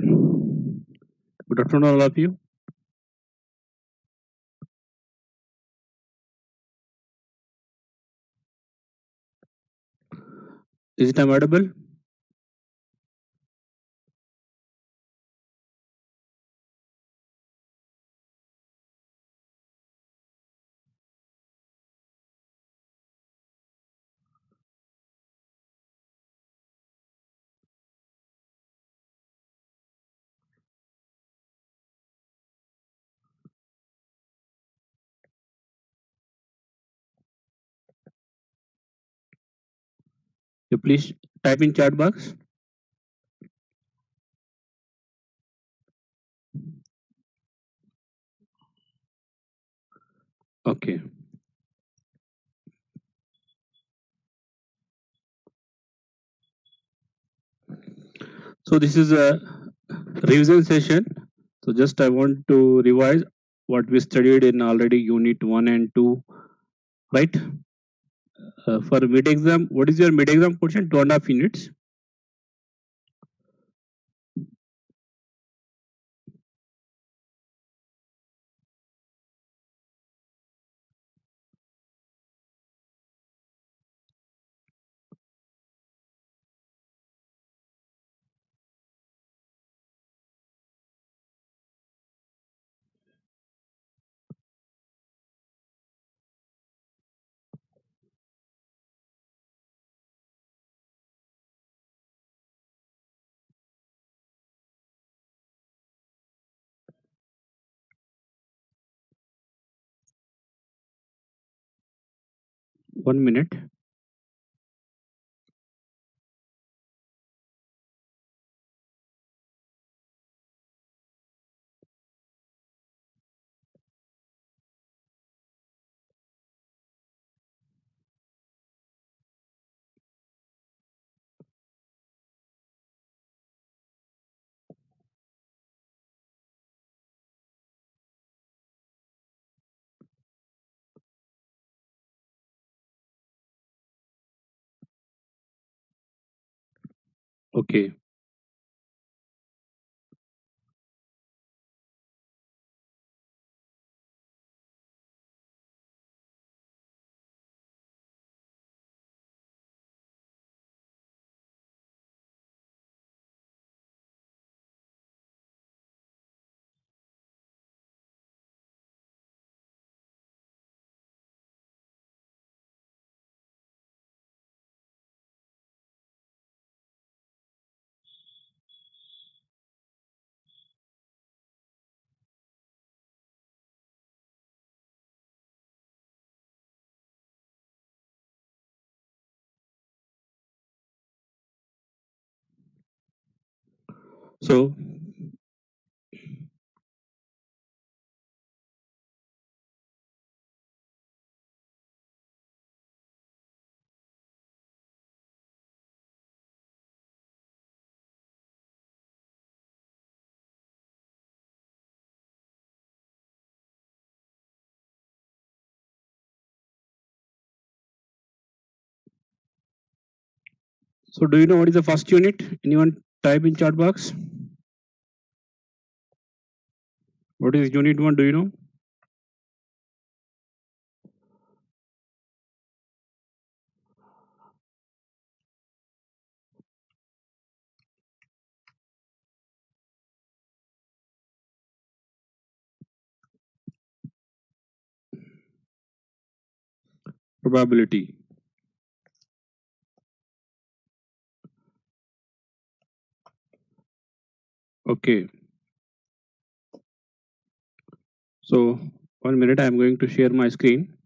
Good afternoon, all of you. Is it audible? You please type in chat box. Okay. So this is a revision session. So just I want to revise what we studied in already unit 1 and 2, right? For mid exam, what is your mid exam question? 2.5 minutes. 1 minute. Okay. So do you know what is the first unit? Anyone type in chat box? What is unit 1? Do you know? Probability. Okay. So 1 minute, I am going to share my screen.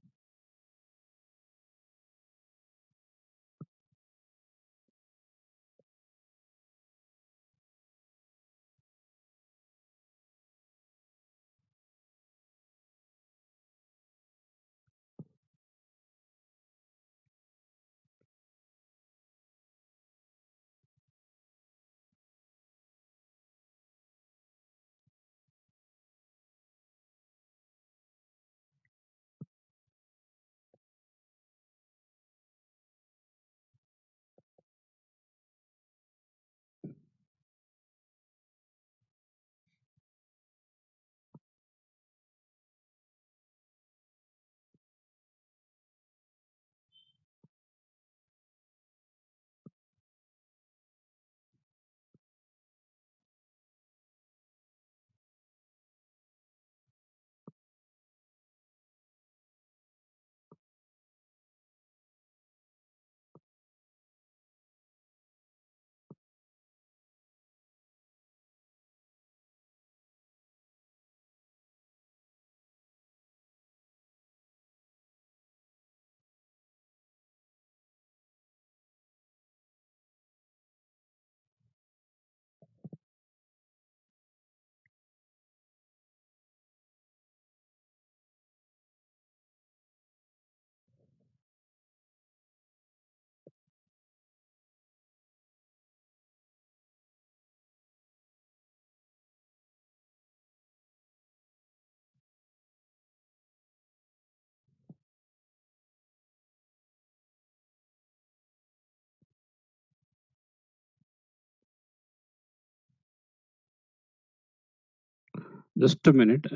Just a minute.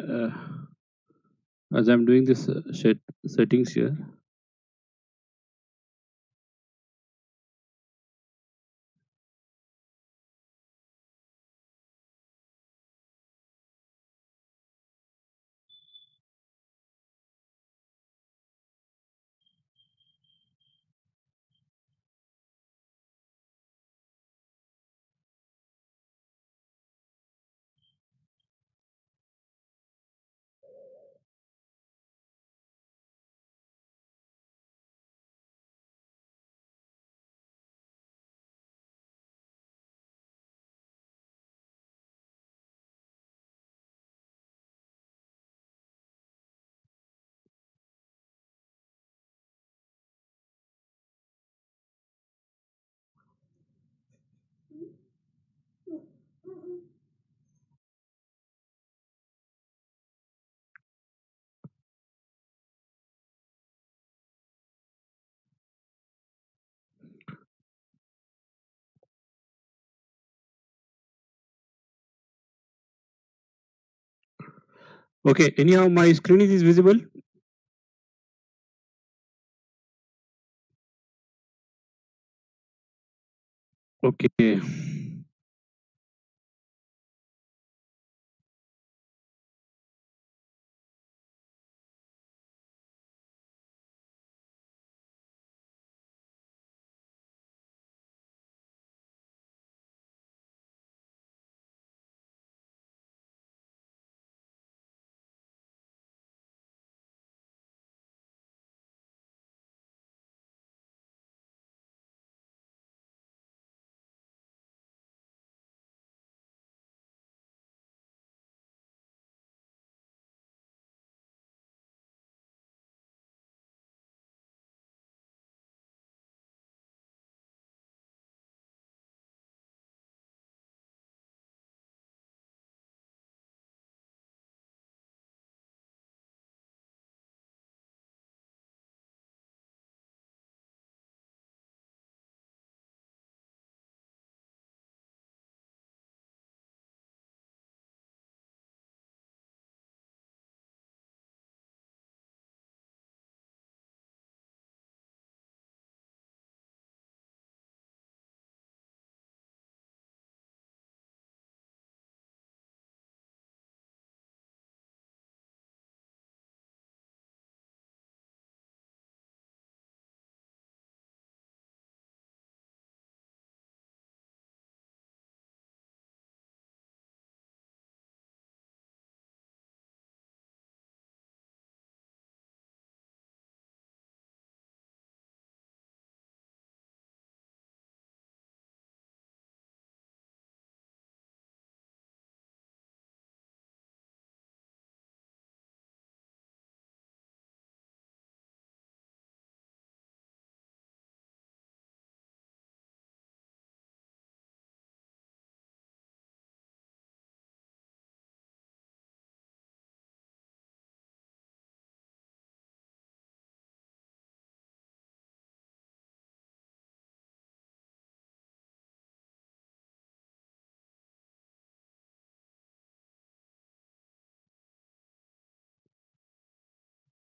As I'm doing this settings here. Okay. Anyhow, my screen is visible. Okay.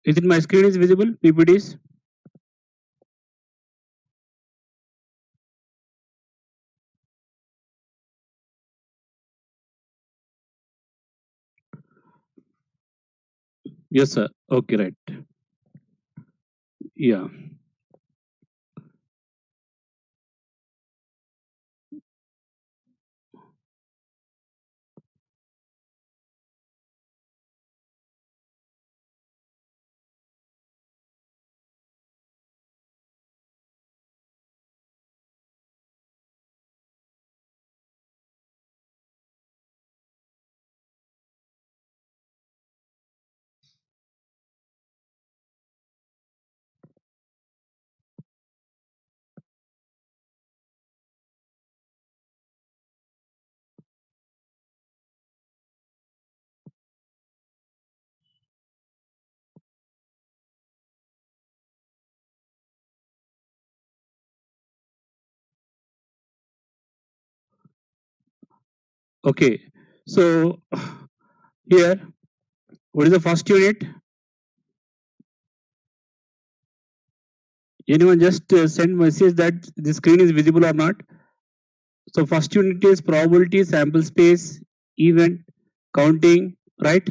Is it my screen is visible? PPTs. Yes, sir. Okay, right. Yeah. Okay. So Here, what is the first unit? Anyone just send message that the screen is visible or not? So first unit is probability, sample space, event, counting, right?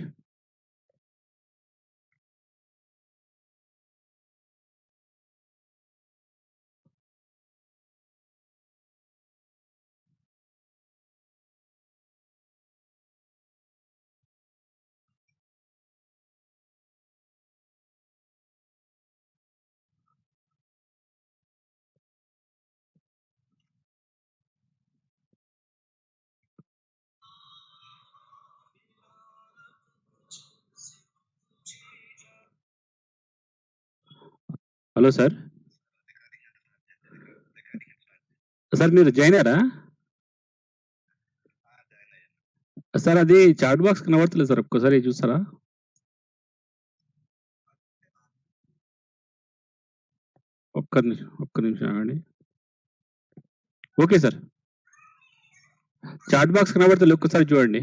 Hello sir sir మీరు జాయినారా sir అది chat box కనబడతలేదు sir ఒక్కసారి చూస్తారా ఒక్క నిమిషం ఆగండి okay sir chat box కనబడతలేదు ఒక్కసారి చూడండి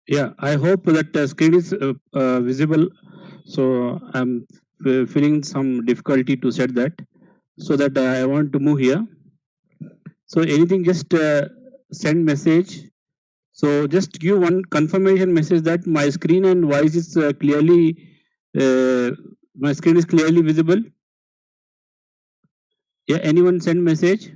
Yeah, I hope that screen is visible. So I'm feeling some difficulty to set that. So that I want to move here. So anything, just send message. So just give one confirmation message that my screen and voice is my screen is clearly visible. Yeah, anyone send message?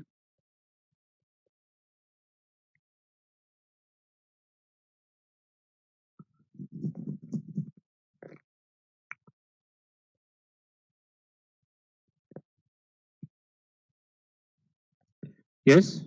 Yes.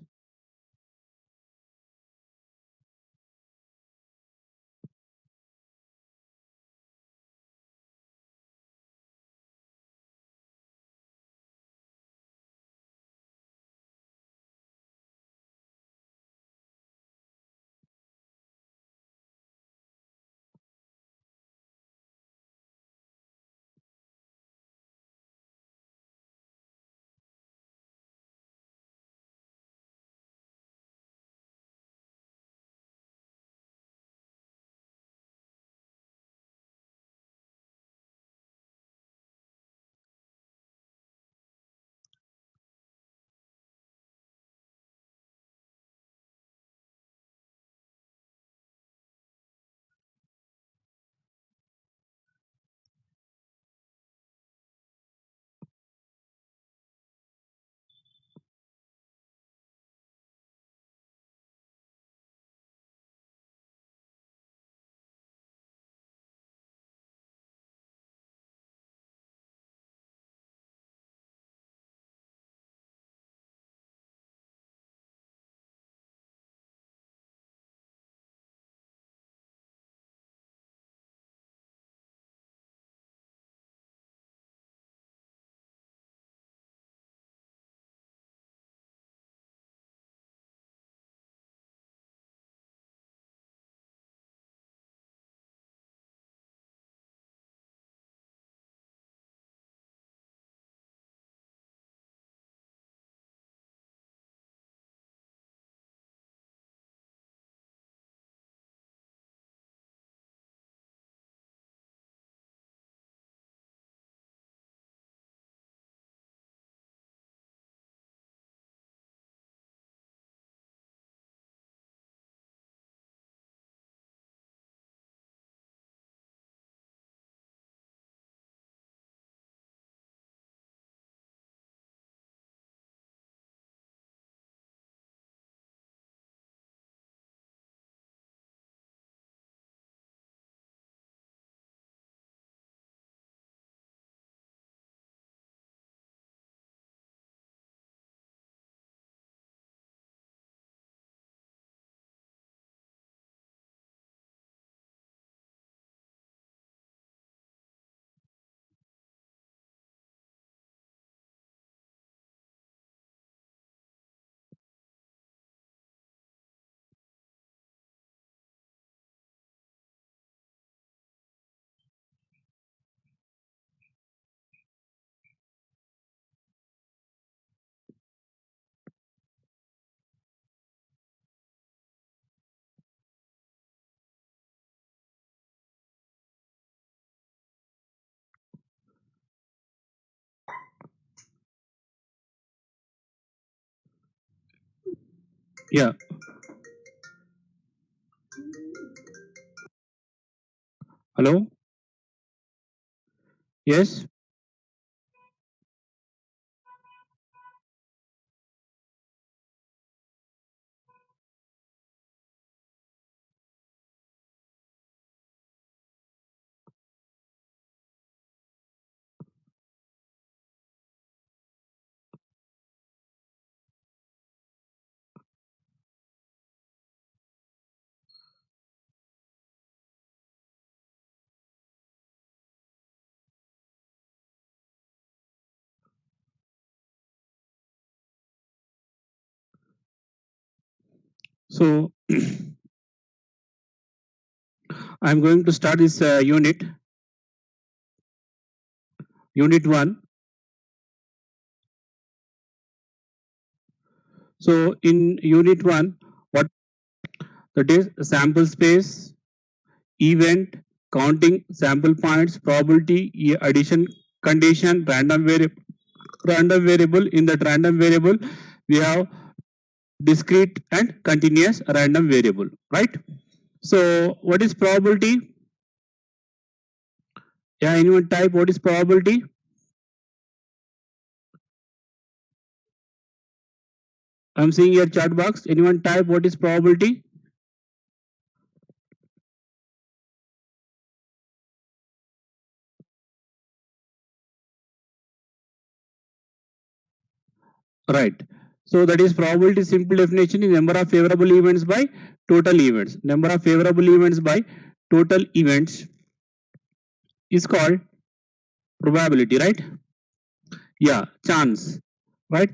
Yeah. Hello. Yes. So I'm going to start this unit 1. So in unit 1, what that is sample space, event, counting sample points, probability, addition condition, random variable. In that random variable, we have discrete and continuous random variable, right? So what is probability? Yeah, anyone type what is probability? I'm seeing your chat box. Anyone type what is probability? Right. So that is probability. Simple definition is number of favorable events by total events. Number of favorable events by total events is called probability, right? Yeah, chance, right?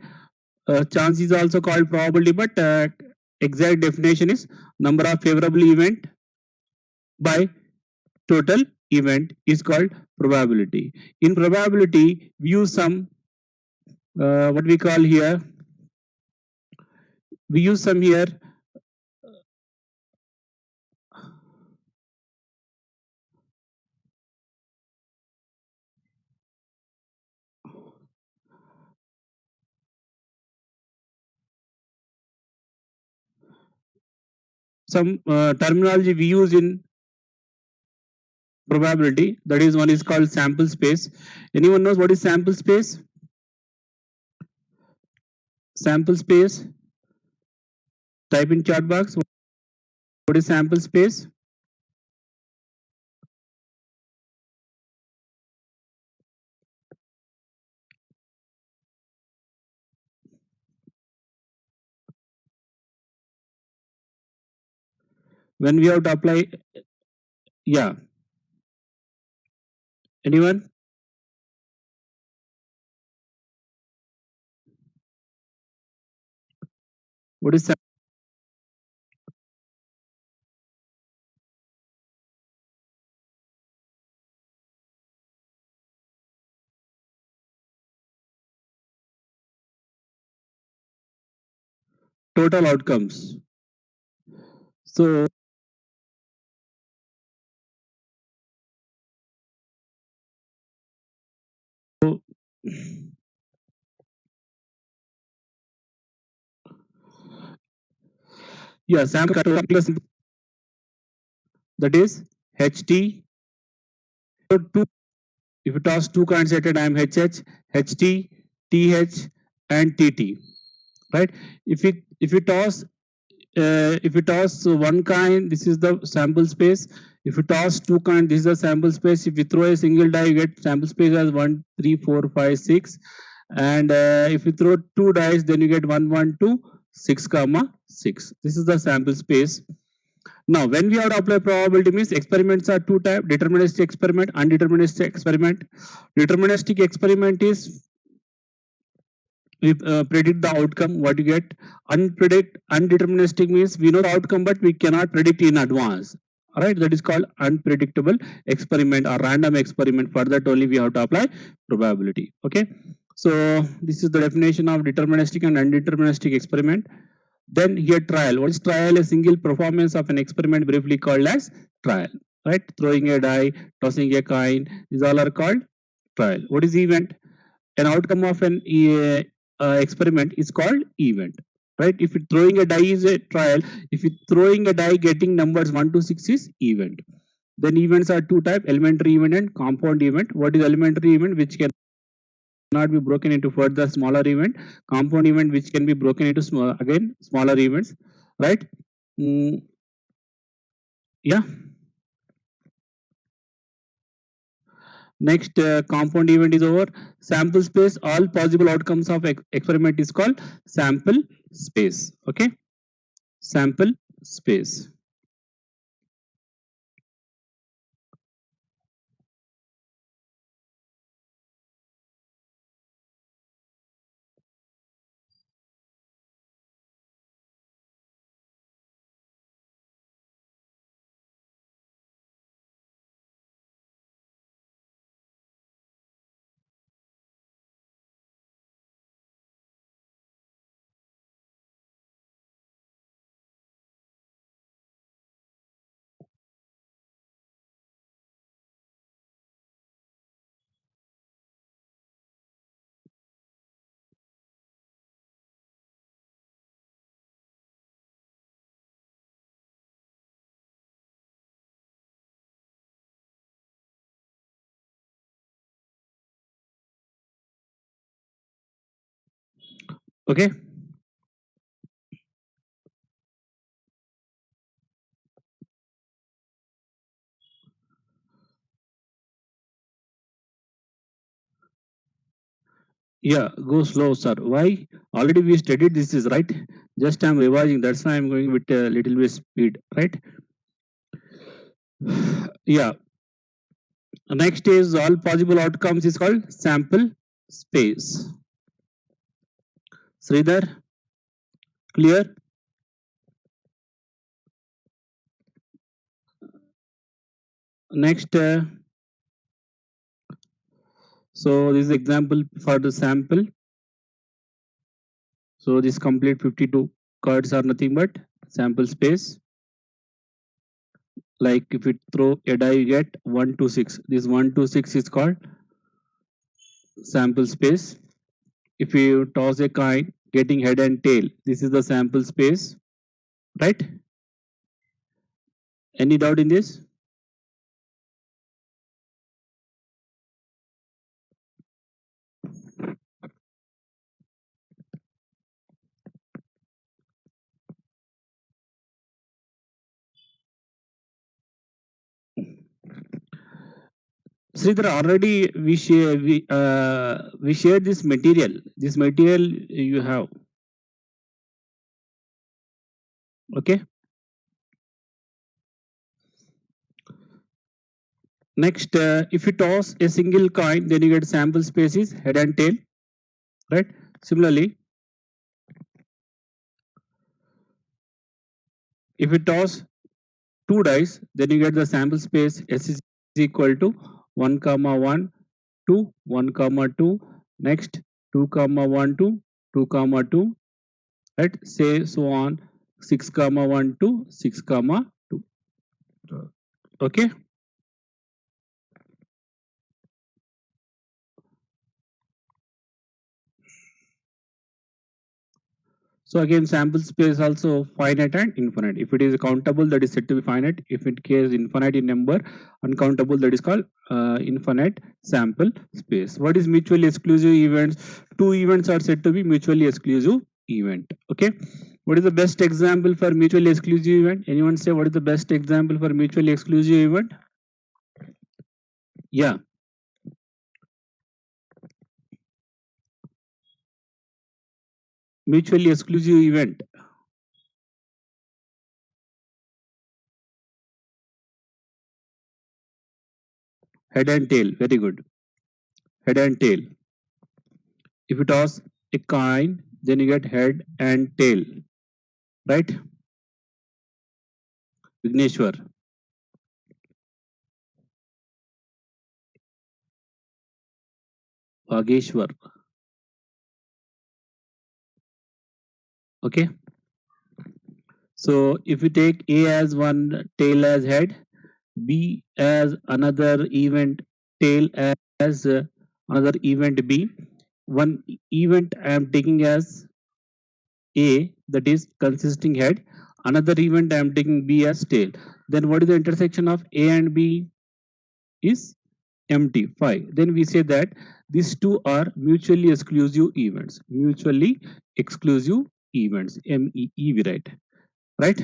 Chance is also called probability, but exact definition is number of favorable event by total event is called probability. In probability, we use some what we call here. We use some here some terminology we use in probability. That is one is called sample space. Anyone knows what is sample space? Sample space. Type in chat box. What is sample space? When we have to apply, yeah. Anyone? What is total outcomes? So yeah, sample plus that is HT. So two, if you toss two coins at a time, HH, HT, TH, and TT, right? If you toss one coin, this is the sample space. If you toss two coins, this is the sample space. If you throw a single die, you get sample space as 1, 3, 4, 5, 6. And if you throw two dice, then you get 1, 1, 2, 6, comma 6. This is the sample space. Now, when we have to apply probability means experiments are two types: deterministic experiment, undeterministic experiment. Deterministic experiment is we predict the outcome, what you get. Undeterministic means we know the outcome, but we cannot predict in advance. All right, that is called unpredictable experiment or random experiment. For that only we have to apply probability. Okay, so this is the definition of deterministic and undeterministic experiment. Then here trial. What is trial? A single performance of an experiment, briefly called as trial. Right, throwing a die, tossing a coin, these all are called trial. What is event? An outcome of an experiment is called event. right? If you're throwing a die is a trial. If you're throwing a die getting numbers 1 to 6 is event. Then events are two type: elementary event and compound event. What is elementary event? Which cannot be broken into further smaller event. Compound event which can be broken into smaller events, right? Yeah. Next, compound event is over. Sample space, all possible outcomes of experiment is called sample space. Okay, sample space. Okay. Yeah, go slow, sir. Why? Already we studied this is right. Just I'm revising. That's why I'm going with a little bit speed, right? Yeah. Next is all possible outcomes is called sample space. Sridhar, clear? Next, so this is example for the sample. So this complete 52 cards are nothing but sample space. Like if you throw a die, you get 1 to 6. This 1 to 6 is called sample space. If you toss a coin, getting head and tail, this is the sample space, right? Any doubt in this? Sridhar, already we share this material. This material you have. Okay. Next, if you toss a single coin, then you get sample spaces, head and tail, right? Similarly, if you toss two dice, then you get the sample space S is equal to 1 comma 1 2 1 comma 2, next 2 comma 1 2 2 comma 2, right? Say so on 6 comma 1 2 6 comma 2. Okay. So again, sample space also finite and infinite. If it is countable, that is said to be finite. If it case infinite in number, uncountable, that is called infinite sample space. What is mutually exclusive events? Two events are said to be mutually exclusive event. Okay. What is the best example for mutually exclusive event? Anyone say what is the best example for mutually exclusive event? Yeah. Mutually exclusive event. Head and tail. Very good. Head and tail. If you toss a coin, then you get head and tail. Right? Vigneshwar. Bhageshwar. Okay. So if you take A as one, tail as head, B as another event, tail as another event B. One event I am taking as A, that is consisting head. Another event I am taking B as tail. Then what is the intersection of A and B? Is empty, phi. Then we say that these two are mutually exclusive events. Mutually exclusive events. MEE we write. Right?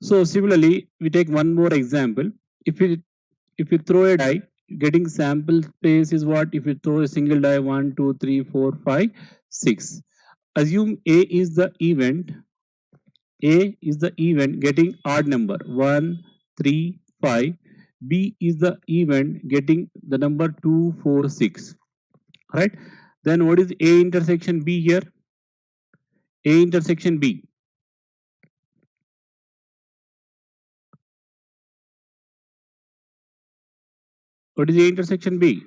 So similarly, we take one more example. If you throw a die, getting sample space is what? If you throw a single die, 1, 2, 3, 4, 5, 6. Assume A is the event. A is the event getting odd number 1, 3, 5. B is the event getting the number 2, 4, 6. Right? Then what is A intersection B here? A intersection B. What is A intersection B?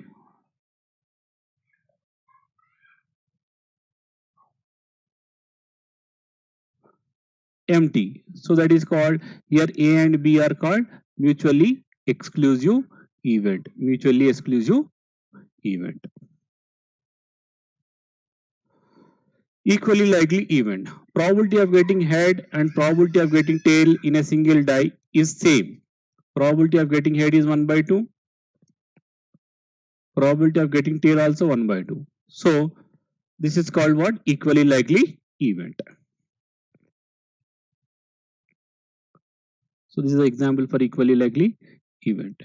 Empty. So that is called, here A and B are called mutually exclusive event. Mutually exclusive event. Equally likely event. Probability of getting head and probability of getting tail in a single die is same. Probability of getting head is 1 by 2. Probability of getting tail also 1 by 2. So this is called what? Equally likely event. So this is an example for equally likely event.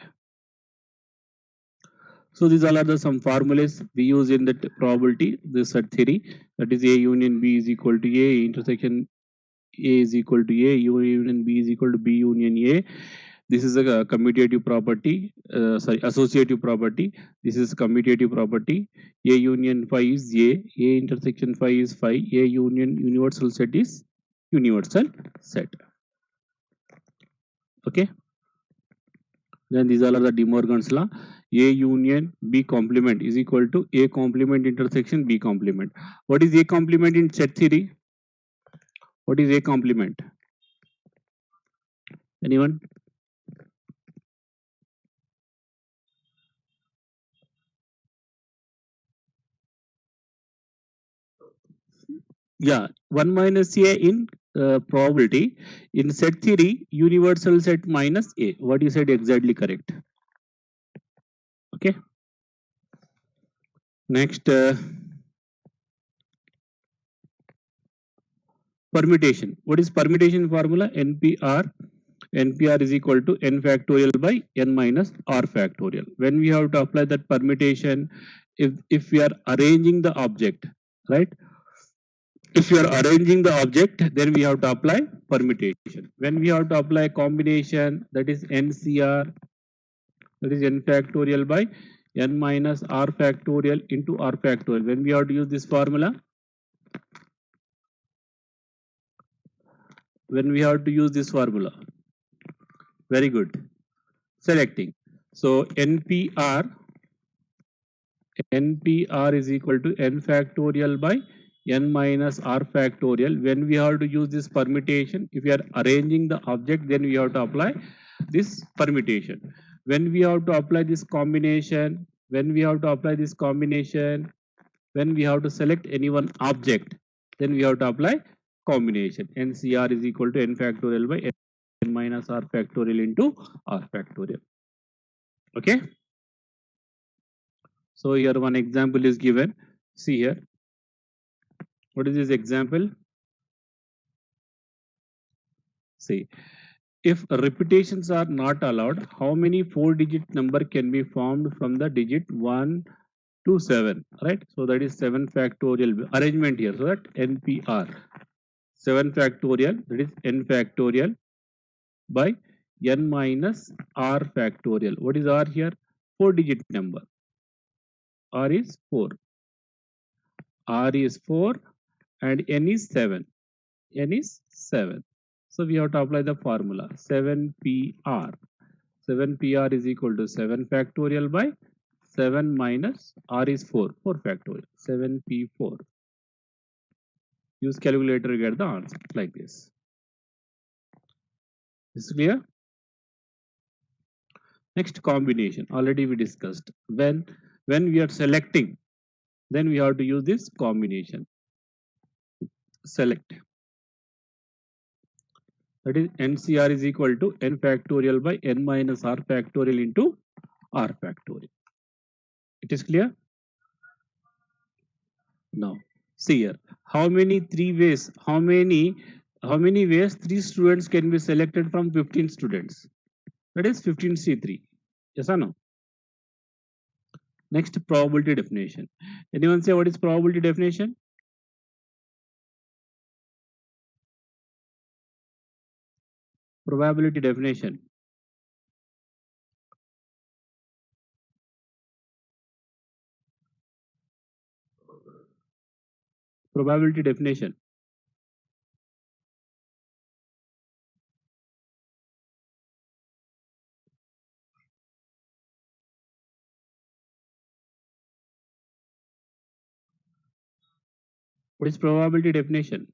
So these all are the some formulas we use in that probability, this set theory. That is A union B is equal to A, intersection A is equal to A, U union B is equal to B union A. This is a commutative property, associative property. This is commutative property. A union phi is A intersection phi is phi, A union universal set is universal set. Okay. Then these all are the De Morgan's law. A union B complement is equal to A complement intersection B complement. What is A complement in set theory? What is A complement? Anyone? Yeah, 1 minus A in probability. In set theory, universal set minus A. What you said exactly correct. Okay. Next, permutation. What is permutation formula? NPR. NPR is equal to n factorial by n minus r factorial. When we have to apply that permutation, if we are arranging the object, right? If you are arranging the object, then we have to apply permutation. When we have to apply combination, that is NCR, that is n factorial by n minus r factorial into r factorial. When we have to use this formula, very good. Selecting. So NPR is equal to n factorial by n minus r factorial. When we have to use this permutation, if we are arranging the object, then we have to apply this permutation. When we have to apply this combination, when we have to select any one object, then we have to apply combination. NCR is equal to n factorial by n minus r factorial into r factorial. Okay. So here one example is given. See here. What is this example? See, if repetitions are not allowed, how many 4-digit number can be formed from the digit 1 to 7, right? So that is 7 factorial arrangement here. So that NPR 7 factorial, that is n factorial by n minus r factorial. What is r here? 4-digit number. R is 4. R is 4 and n is 7. N is 7. So we have to apply the formula 7PR. 7PR is equal to 7 factorial by 7 minus R is 4. 4 factorial. 7P4. Use calculator, get the answer like this. Is clear? Next, combination. Already we discussed. When when we are selecting, then we have to use this combination. Select. That is NCR is equal to n factorial by n minus r factorial into r factorial. It is clear? Now, see here. How many ways 3 students can be selected from 15 students? That is 15C3. Yes or no? Next, probability definition. Anyone say what is probability definition? Probability definition. Probability definition. What is probability definition?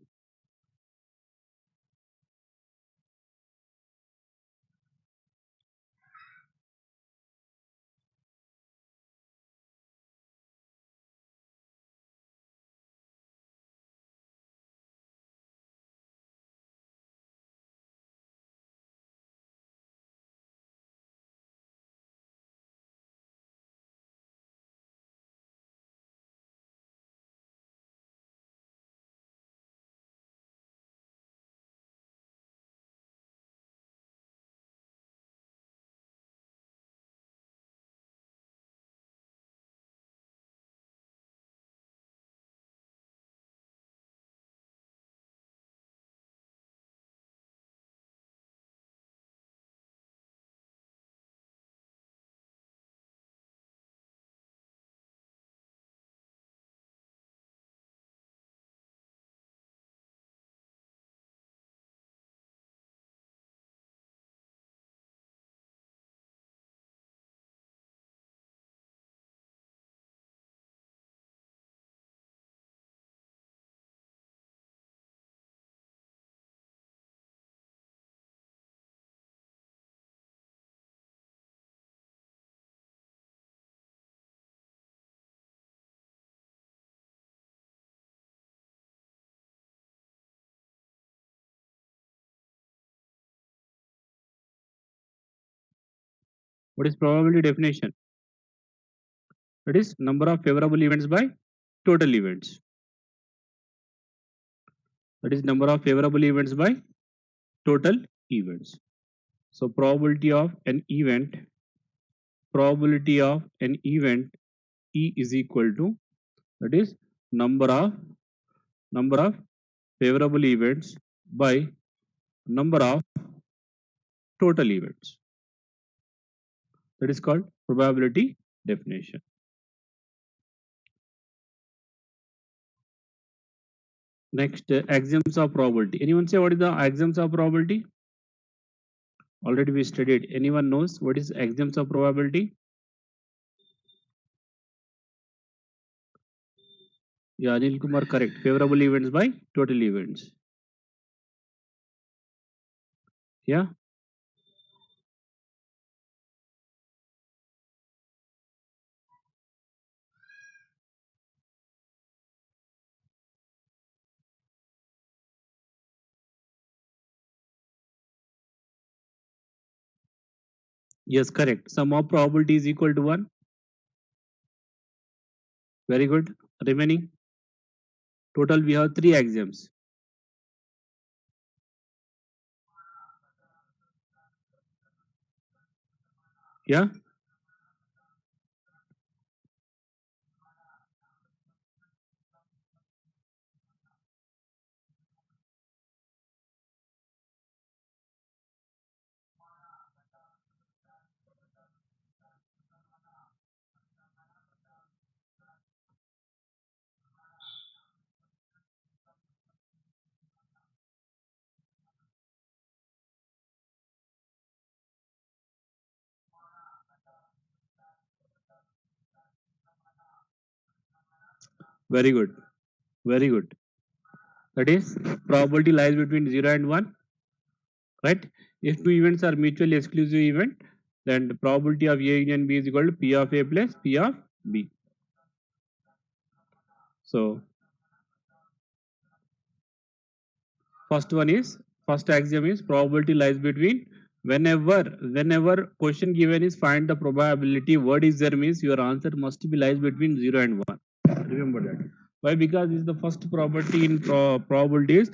What is probability definition? That is number of favorable events by total events. That is number of favorable events by total events. So probability of an event E is equal to, that is number of favorable events by number of total events. That is called probability definition. Next, axioms of probability. Anyone say what is the axioms of probability? Already we studied. Anyone knows what is axioms of probability? Yeah, Anil Kumar, correct. Favorable events by total events. Yeah. Yes, correct. Sum of probability is equal to 1. Very good. Remaining. Total we have 3 axioms. Yeah. Very good. Very good. That is probability lies between 0 and 1. Right? If two events are mutually exclusive event, then the probability of A union B is equal to P of A plus P of B. So first axiom is probability lies between whenever question given is find the probability word is there means your answer must be lies between 0 and 1. Remember that. Why? Because this is the first property in probabilities.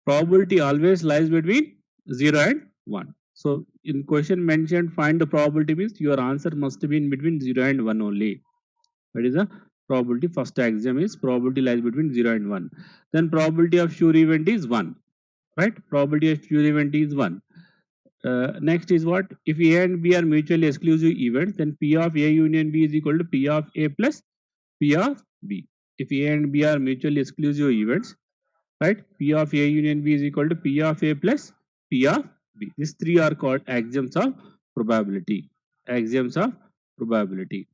Probability always lies between 0 and 1. So in question mentioned find the probability means your answer must be in between 0 and 1 only. That is a probability. First axiom is probability lies between 0 and 1. Then probability of sure event is 1. Right? Probability of sure event is 1. Next is what? If A and B are mutually exclusive events, then P of A union B is equal to P of A plus P of B. If A and B are mutually exclusive events, right? P of A union B is equal to P of A plus P of B. These three are called axioms of probability. Axioms of probability.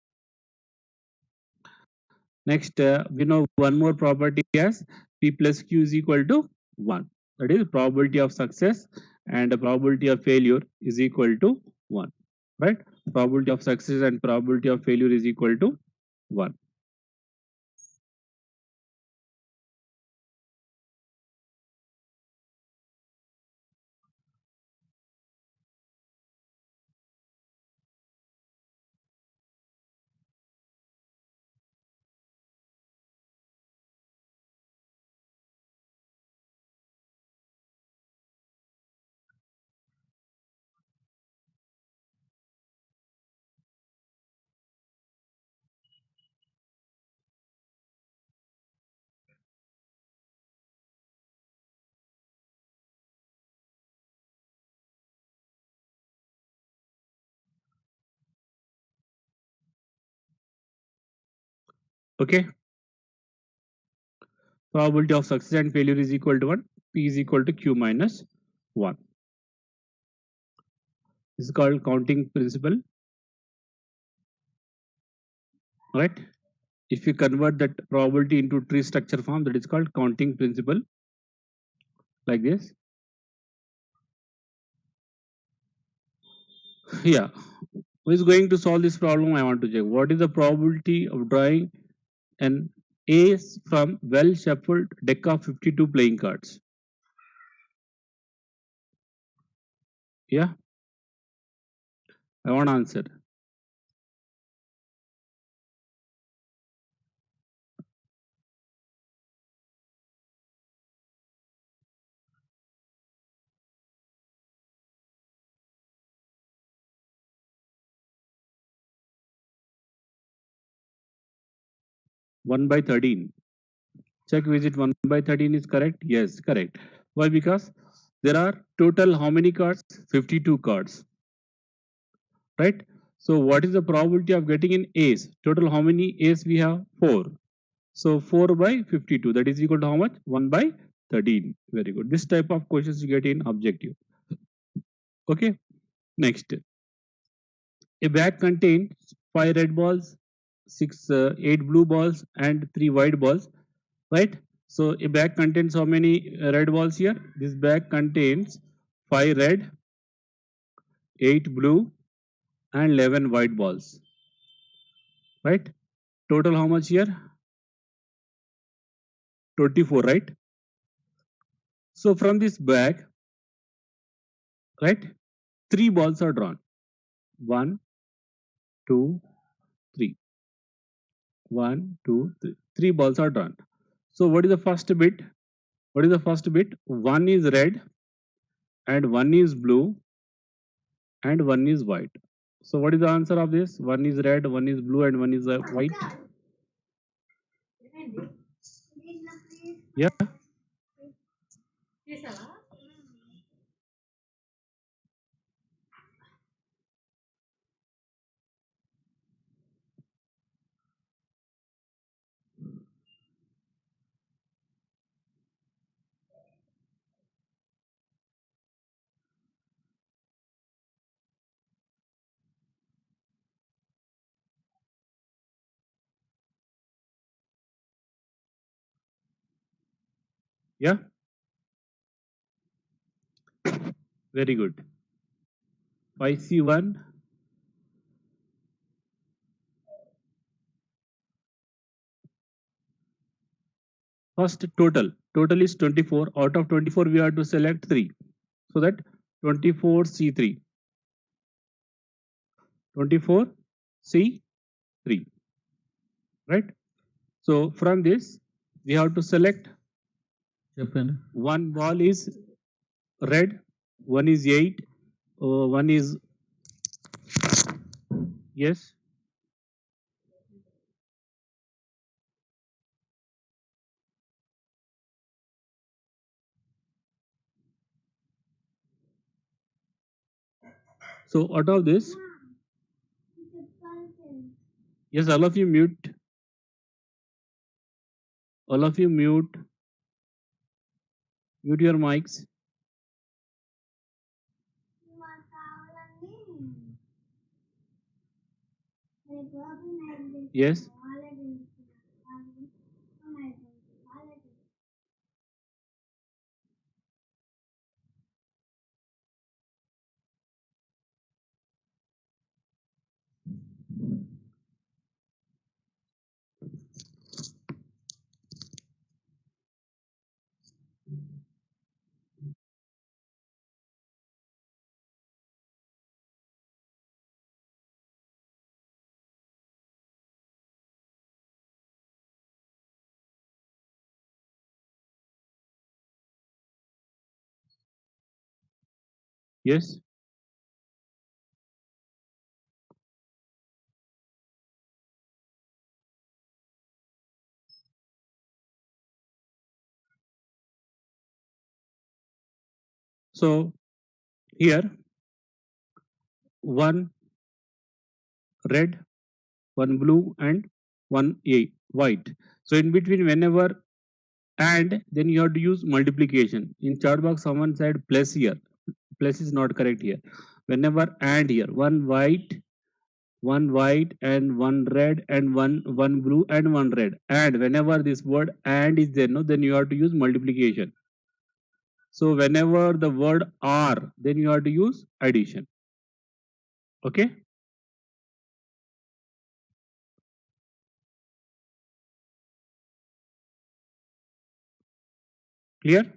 Next, we know one more property as P plus Q is equal to 1. That is probability of success and the probability of failure is equal to 1. Right? Probability of success and probability of failure is equal to 1. Okay? Probability of success and failure is equal to 1. P is equal to Q minus 1. This is called counting principle. Right? If you convert that probability into tree structure form, that is called counting principle. Like this. Yeah. Who is going to solve this problem? I want to check. What is the probability of drawing an ace from well shuffled deck of 52 playing cards? Yeah, I want to answer. 1 by 13. Check visit 1 by 13 is correct? Yes, correct. Why? Because there are total how many cards? 52 cards. Right? So what is the probability of getting an ace? Total how many ace we have? 4. So 4 by 52, that is equal to how much? 1 by 13. Very good. This type of questions you get in objective. Okay. Next, a bag contains 5 red balls, 8 blue balls, and 3 white balls. Right? So a bag contains how many red balls here? This bag contains 5 red, 8 blue, and 11 white balls. Right? Total how much here? 24, right? So from this bag, right, 3 balls are drawn. 1, 2, 3. 1, 2, 3. 3 balls are drawn. So what is the first bit? What is the first bit? 1 is red, and 1 is blue, and 1 is white. So what is the answer of this? 1 is red, 1 is blue, and 1 is white. Yeah, yeah, very good. 5C1, First total is 24. Out of 24 we have to select 3. So that 24C3, 24C3, right? So from this we have to select one ball is red, one is 8, one is yes. So out of this, yes, all of you mute. All of you mute your mics. Yes. Yes. So here one red, one blue, and one white. So in between, whenever and then you have to use multiplication. In chat box, someone said plus here. Plus is not correct here. Whenever and here, one white and one red and one blue and one red. And whenever this word and is there, no, then you have to use multiplication. So whenever the word are, then you have to use addition. Okay. Clear?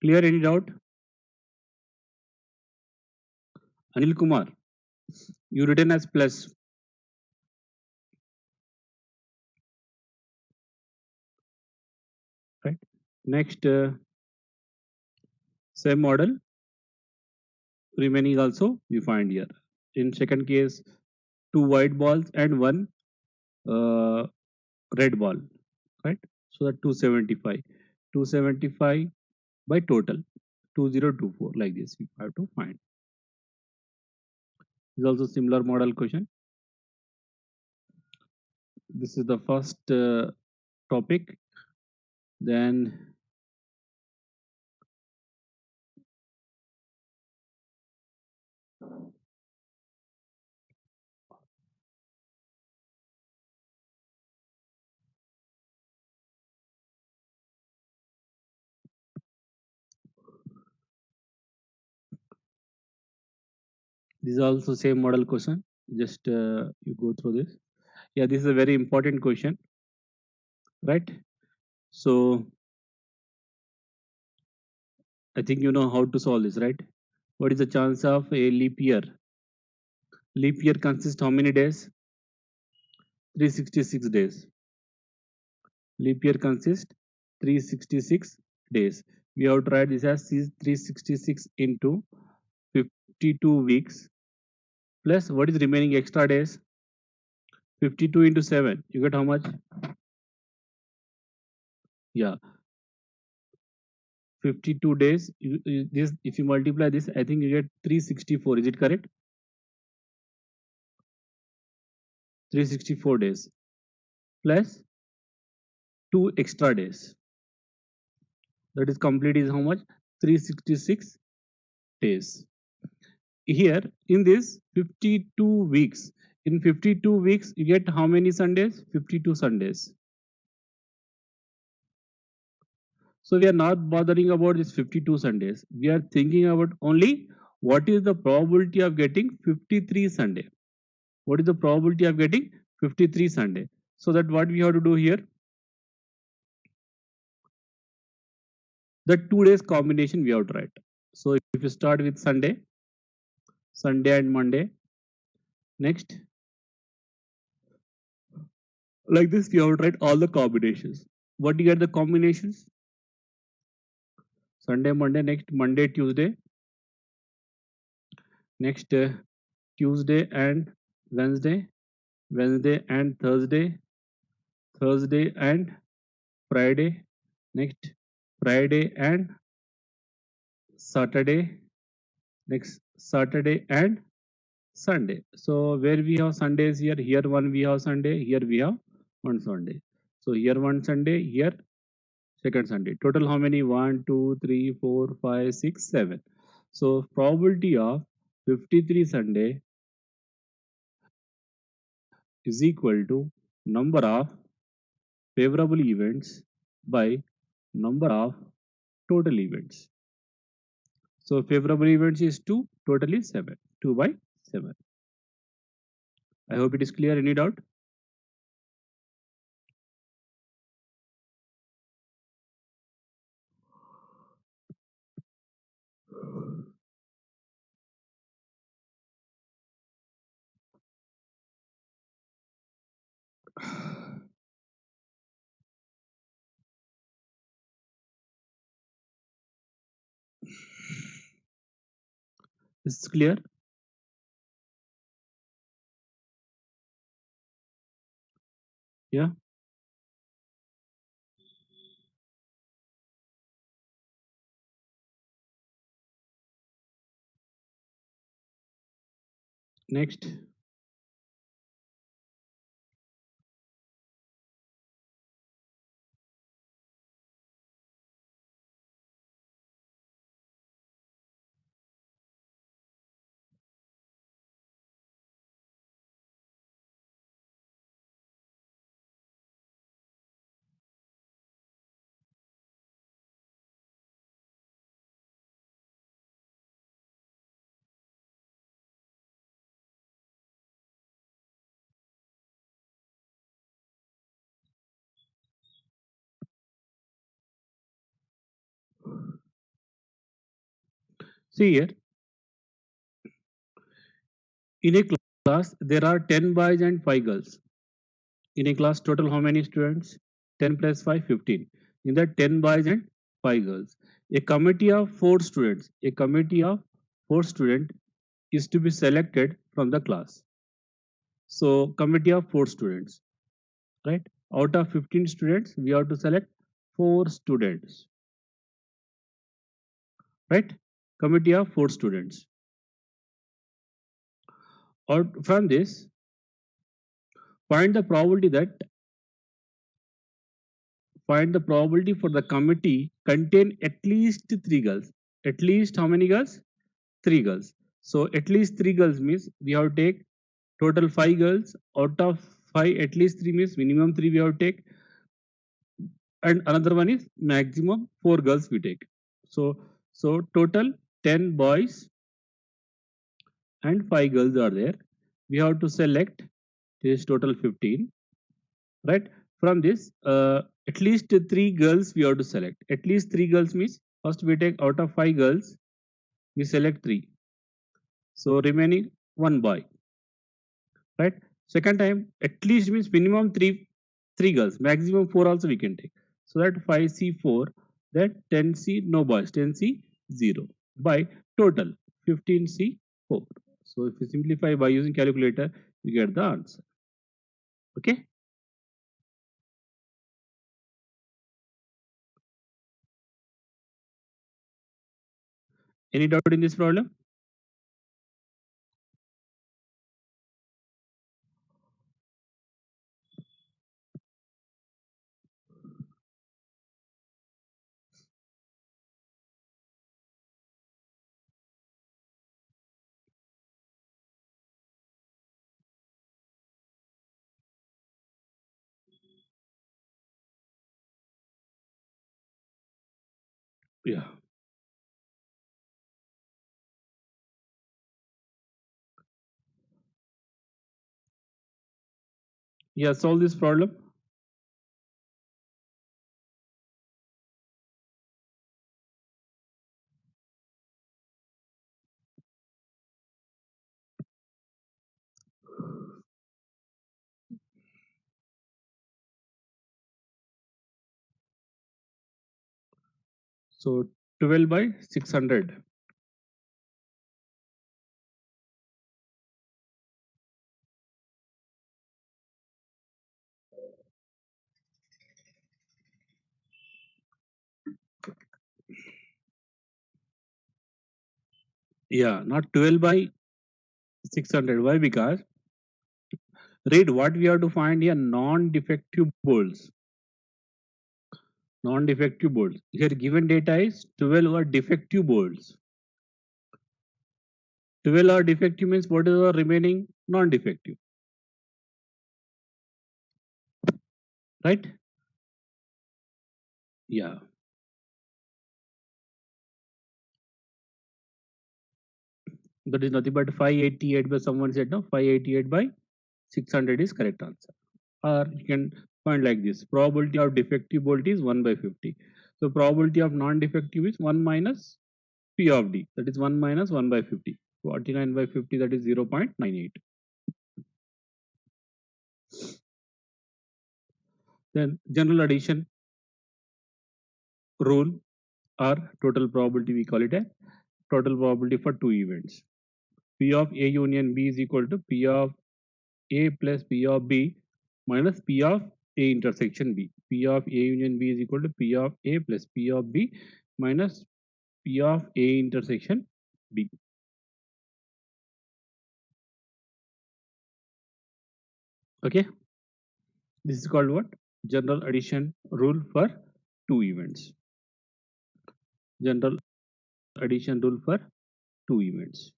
Clear? Any doubt? Anil Kumar, you written as plus. Right. Next, same model remaining also we find here. In second case, 2 white balls and 1 uh, red ball, right? So that 275. 275 by total 2024, like this we have to find. Is also similar model question. This is the first topic. Then this is also same model question. Just you go through this. Yeah, this is a very important question, right? So I think you know how to solve this, right? What is the chance of a leap year? Leap year consists how many days? 366 days. Leap year consists 366 days. We have to write this as 366 into 52 weeks plus what is remaining extra days? 52 into 7. You get how much? Yeah, 52 days. This if you multiply this, I think you get 364. Is it correct? 364 days plus 2 extra days. That is complete is how much? 366 days. Here in this 52 weeks, in 52 weeks you get how many Sundays? 52 Sundays. So we are not bothering about this 52 Sundays. We are thinking about only what is the probability of getting 53 Sunday. What is the probability of getting 53 Sunday? So that what we have to do here, the 2 days combination we have to write. So if you start with Sunday, Sunday and Monday, next, like this, we have to write all the combinations. What do you get the combinations? Sunday, Monday, next Monday, Tuesday, next Tuesday and Wednesday, Wednesday and Thursday, Thursday and Friday, next Friday and Saturday, next Saturday and Sunday. So where we have Sundays here, here one we have Sunday, here we have one Sunday. So here one Sunday, here second Sunday. Total how many? 1, 2, 3, 4, 5, 6, 7. So probability of 53 Sunday is equal to number of favorable events by number of total events. So favorable events is 2, total is 7. 2 by 7. I hope it is clear. Any doubt? This is clear. Yeah. Next. See here. In a class, there are 10 boys and 5 girls. In a class, total how many students? 10 plus 5, 15. In that 10 boys and 5 girls. A committee of 4 students. A committee of 4 students is to be selected from the class. So committee of 4 students, right? Out of 15 students, we have to select 4 students, right? Committee of 4 students. Or from this, find the probability that find the probability for the committee contain at least 3 girls. At least how many girls? 3 girls. So at least 3 girls means we have to take total 5 girls. Out of 5, at least 3 means minimum 3 we have to take, and another one is maximum 4 girls we take. So total 10 boys and 5 girls are there. We have to select this total 15, right? From this, at least 3 girls we have to select. At least 3 girls means first we take out of 5 girls, we select 3. So remaining 1 boy, right? Second time, at least means minimum 3 girls, maximum 4 also we can take. So that 5C4, that 10C no boys, 10C 0 by total 15C4. So if you simplify by using calculator, you get the answer. Okay. Any doubt in this problem? Yeah. Yeah, solve this problem. So 12 by 600. Yeah, not 12 by 600. Why? Because read what we have to find here, non-defective bolts. Non-defective bolts. Here given data is 12 are defective bolts. 12 are defective means what is the remaining non-defective, right? Yeah. That is nothing but 588 by someone said no, 588 by 600 is correct answer. Or you can find like this. Probability of defective bolt is 1 by 50. So probability of non-defective is 1 minus P of D. That is 1 minus 1 by 50. 49 by 50, that is 0.98. Then general addition rule or total probability, we call it a total probability for two events. P of A union B is equal to P of A plus P of B minus P of A intersection B. P of A union B is equal to P of A plus P of B minus P of A intersection B. Okay, this is called what? General addition rule for two events. General addition rule for two events.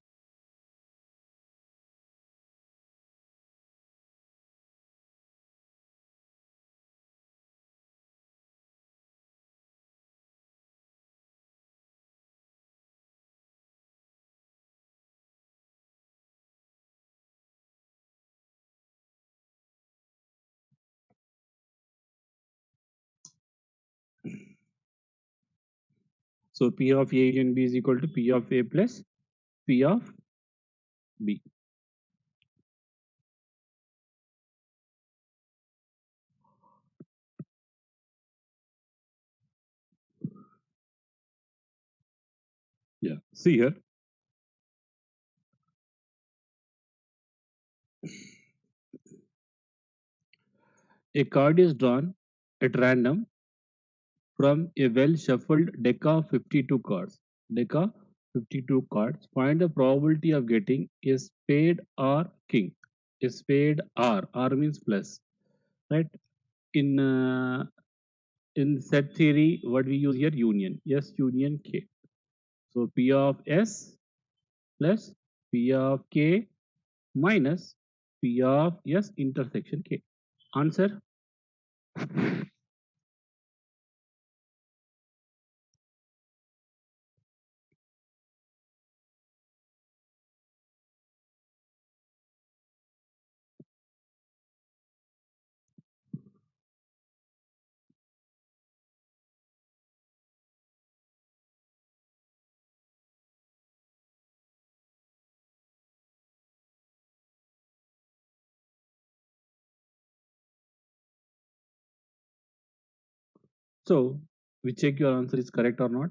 So P of A union B is equal to P of A plus P of B. Yeah. See here. A card is drawn at random from a well shuffled deck of 52 cards. Deck of 52 cards. Find the probability of getting a spade or king. A spade R. R means plus. Right? In in set theory, what we use here, union. S union K. So P of S plus P of K minus P of S intersection K. Answer. So we check your answer is correct or not.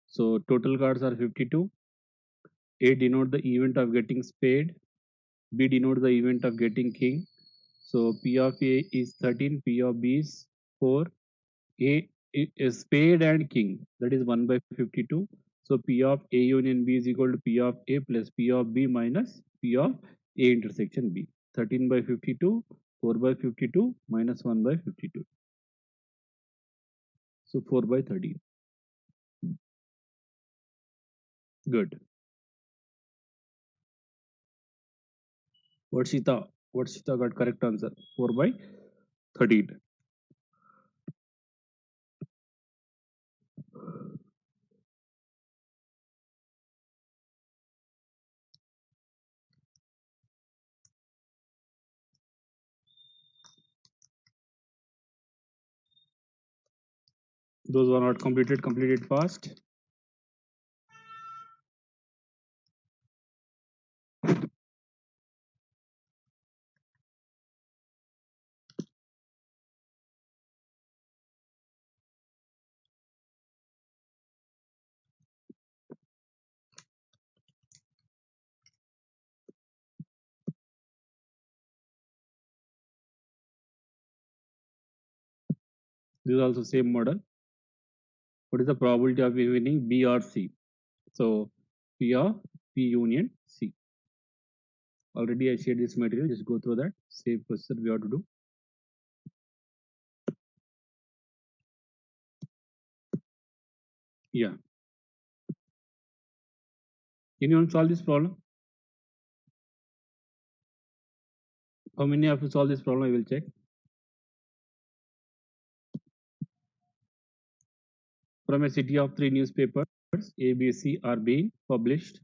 So total cards are 52. A denote the event of getting spade. B denote the event of getting king. So P of A is 13. P of B is 4. A is spade and king. That is 1 by 52. So P of A union B is equal to P of A plus P of B minus P of A intersection B. 13 by 52, 4 by 52 minus 1 by 52. So 4 by 13. Good. What Sita? What Sita got correct answer? 4 by 13. Those who are not completed, complete it fast. This is also same model. What is the probability of winning B or C? So P of P union C. Already I shared this material. Just go through that. Same question we have to do. Yeah. Anyone solve this problem? How many of you solve this problem? I will check. From a city of 3 newspapers, A, B, C are being published.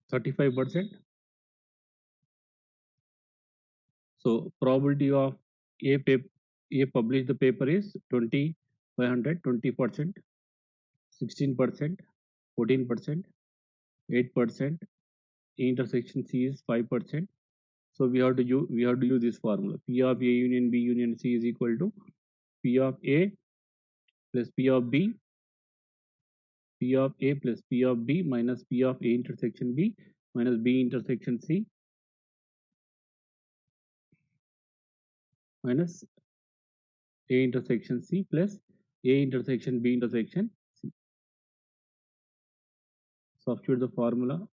(35%). So probability of A publish the paper is 20 by 100, 20%, 16%, 14%, 8%. Intersection C is 5%. So we have to use this formula. P of A union B union C is equal to P of A plus P of B, P of A plus P of B minus P of A intersection B minus B intersection C minus A intersection C plus A intersection B intersection C. Substitute the formula.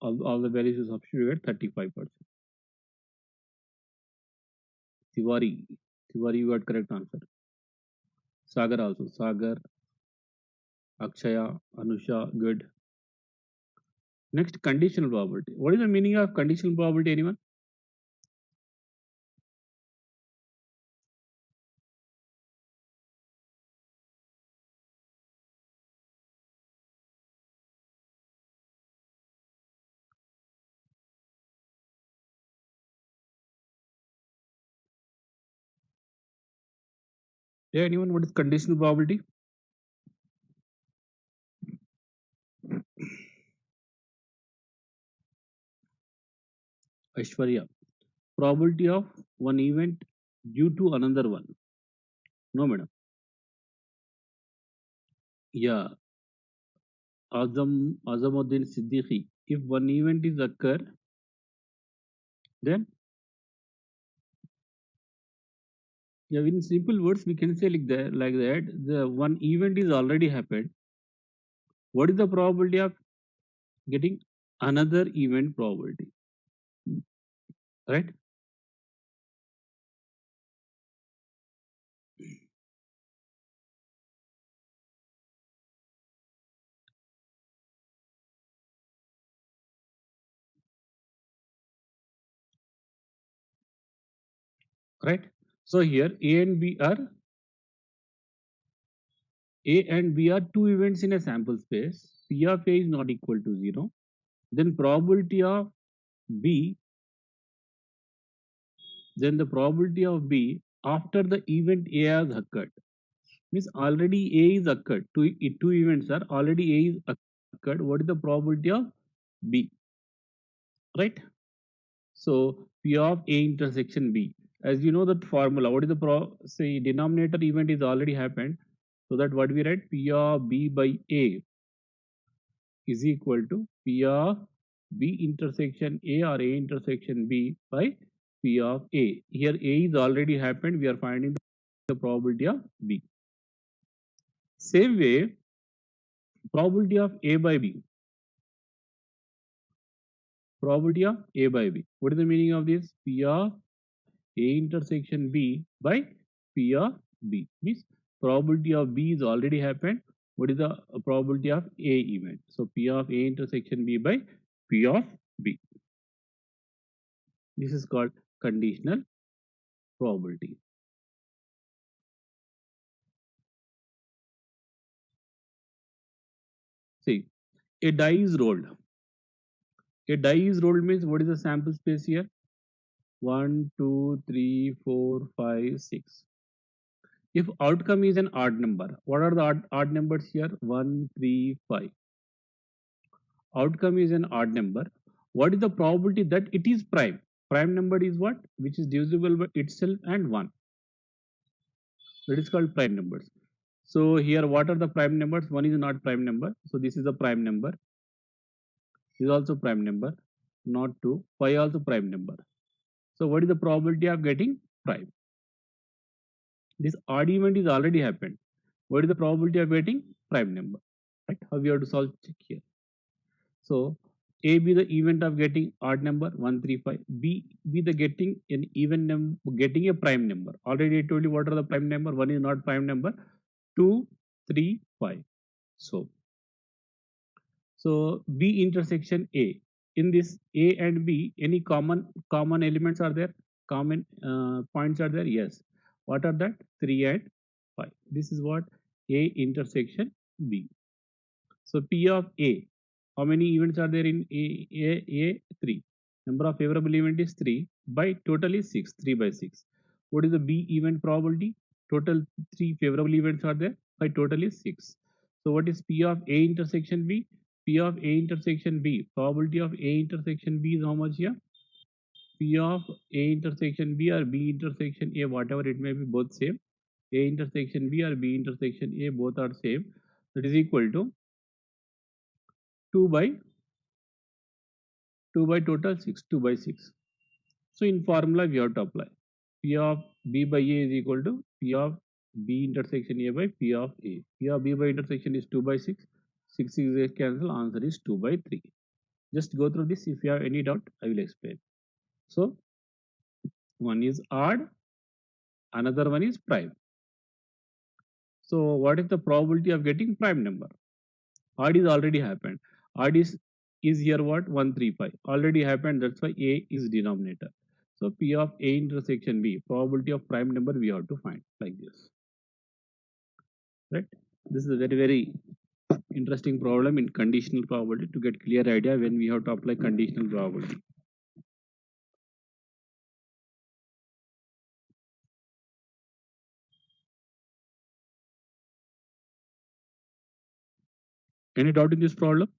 All the values is substituted at 35%. Tiwari, you got correct answer. Sagar also. Sagar, Akshaya, Anusha, good. Next, conditional probability. What is the meaning of conditional probability, anyone? Yeah, anyone? What is conditional probability? Aishwarya. Probability of one event due to another one. No, madam. Yeah, Azamuddin Siddiqui. If one event is occur, then yeah, in simple words, we can say like that. The one event is already happened. What is the probability of getting another event probability? Right? Right? So here A and B are two events in a sample space. P of A is not equal to 0. Then probability of B, then the probability of B after the event A has occurred. Means already A is occurred. Two events are already A is occurred. What is the probability of B? Right? So P of A intersection B. As you know that formula, what is the say denominator event is already happened. So that what we write P of B by A is equal to P of B intersection A or A intersection B by P of A. Here A is already happened. We are finding the probability of B. Same way, probability of A by B. Probability of A by B. What is the meaning of this? P of A intersection B by P of B. Means probability of B is already happened. What is the probability of A event? So P of A intersection B by P of B. This is called conditional probability. See, a die is rolled. A die is rolled means what is the sample space here? 1, 2, 3, 4, 5, 6. If outcome is an odd number, what are the odd numbers here? 1, 3, 5. Outcome is an odd number. What is the probability that it is prime? Prime number is what? Which is divisible by itself and 1. That is called prime numbers. So here what are the prime numbers? 1 is not prime number. So this is a prime number. This is also prime number. Not 2. 5 also prime number. So what is the probability of getting prime? This odd event is already happened. What is the probability of getting prime number? Right? How we have to solve check here. So A be the event of getting odd number 135. B be the getting an even number, getting a prime number. Already I told you what are the prime number. 1 is not prime number. 2, 3, 5. So B intersection A. In this A and B, any common elements are there? Common points are there? Yes. What are that? 3 and 5. This is what A intersection B. So P of A. How many events are there in A? 3. Number of favorable event is 3 by total is 6. 3 by 6. What is the B event probability? Total 3 favorable events are there by total is 6. So what is P of A intersection B? P of A intersection B. Probability of A intersection B is how much here? P of A intersection B or B intersection A, whatever it may be, both same. A intersection B or B intersection A, both are same. That is equal to 2 by total 6, 2 by 6. So in formula we have to apply. P of B by A is equal to P of B intersection A by P of A. P of B by intersection is 2 by 6. 6 is cancel, answer is 2 by 3. Just go through this. If you have any doubt, I will explain. So one is odd, another one is prime. So what is the probability of getting prime number? Odd is already happened. Odd is here what? 135. Already happened, that's why A is denominator. So P of A intersection B, probability of prime number we have to find like this. Right? This is a very interesting problem in conditional probability to get clear idea when we have to apply conditional probability. Any doubt in this problem?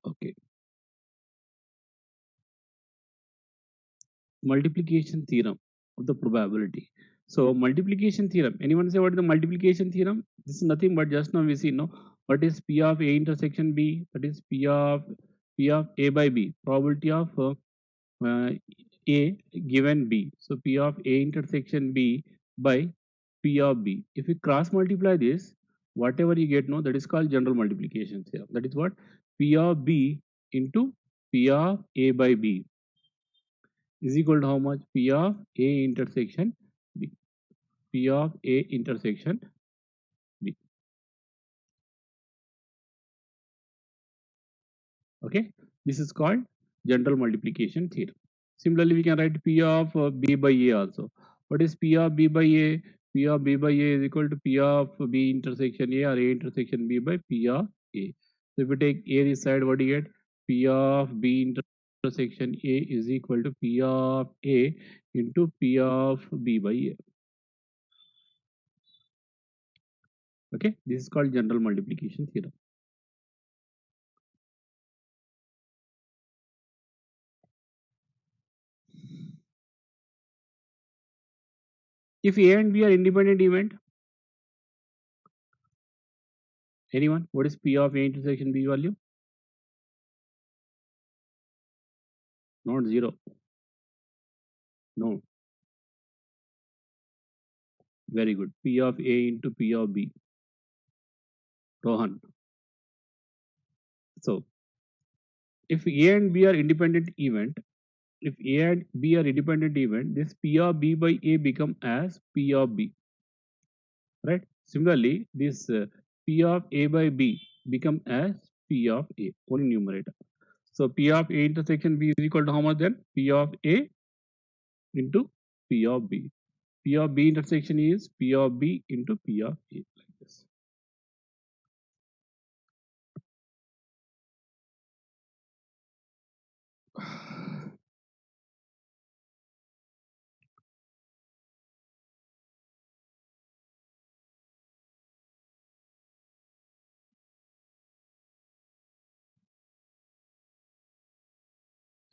Okay. Multiplication theorem of the probability. So multiplication theorem. Anyone say what is the multiplication theorem? This is nothing but just now we see no. What is P of A intersection B? That is P of A by B. Probability of A given B. So P of A intersection B by P of B. If we cross multiply this, whatever you get, no, that is called general multiplication theorem. That is what P of B into P of A by B is equal to how much? P of A intersection B. P of A intersection B. Okay, this is called general multiplication theorem. Similarly, we can write P of B by A also. What is P of B by A? P of B by A is equal to P of B intersection A or A intersection B by P of A. So if we take A this side, what do you get? P of B intersection A is equal to P of A into P of B by A. Okay, this is called general multiplication theorem. If A and B are independent event, anyone? What is P of A intersection B value? Not 0. No. Very good. P of A into P of B. Rohan. So if A and B are independent event, if A and B are independent event, this P of B by A become as P of B. Right? Similarly, this P of A by B become as P of A, only numerator. So P of A intersection B is equal to how much then? P of A into P of B. P of B intersection is P of B into P of A, like this.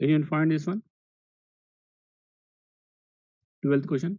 Anyone find this one? 12th question.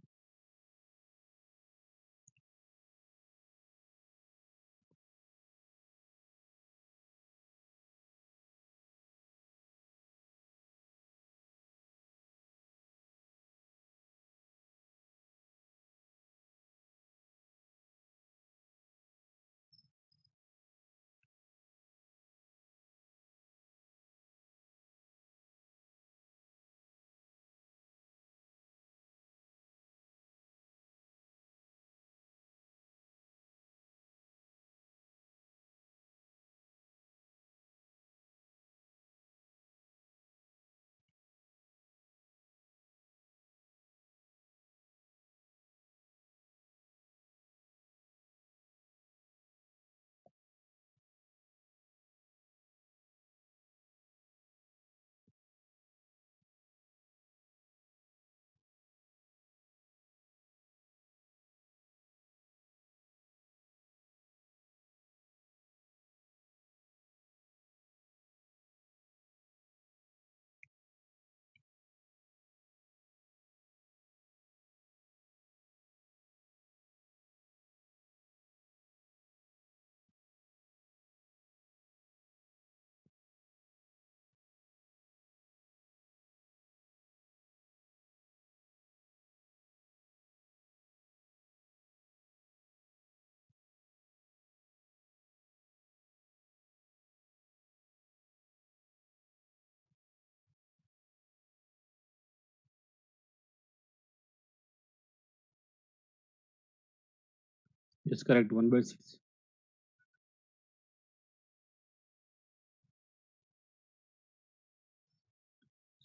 Yes, correct. 1 by 6.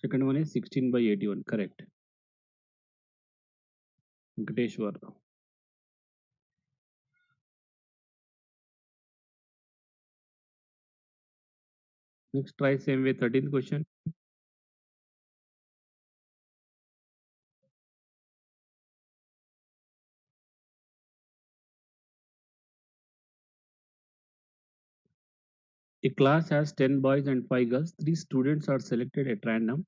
Second one is 16 by 81. Correct. Venkateshwar. Next, try same way. 13th question. A class has 10 boys and 5 girls. 3 students are selected at random,